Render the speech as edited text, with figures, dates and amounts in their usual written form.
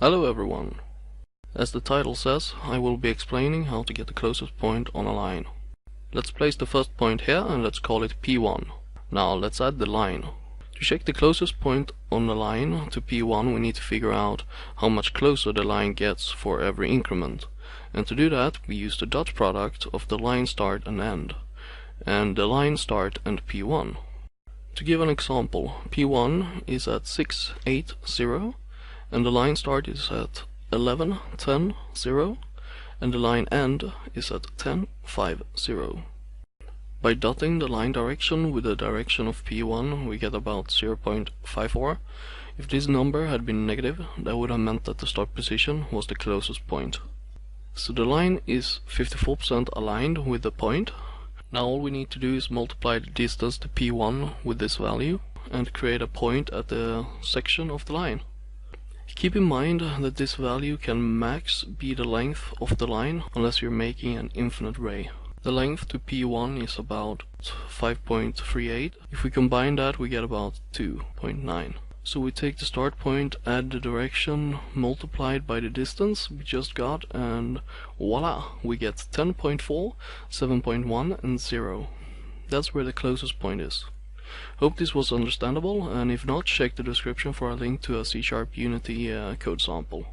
Hello everyone. As the title says, I will be explaining how to get the closest point on a line. Let's place the first point here and let's call it P1. Now let's add the line. To check the closest point on the line to P1 we need to figure out how much closer the line gets for every increment. And to do that we use the dot product of the line start and end, and the line start and P1. To give an example, P1 is at 6, 8, 0, and the line start is at 11, 10, 0, and the line end is at 10, 5, 0. By dotting the line direction with the direction of P1 we get about 0.54. If this number had been negative, that would have meant that the start position was the closest point. So the line is 54% aligned with the point. Now all we need to do is multiply the distance to P1 with this value and create a point at the section of the line. Keep in mind that this value can max be the length of the line unless you're making an infinite ray. The length to P1 is about 5.38. If we combine that we get about 2.9. So we take the start point, add the direction, multiplied by the distance we just got, and voila, we get 10.4, 7.1 and 0. That's where the closest point is. Hope this was understandable, and if not, check the description for a link to a C# Unity code sample.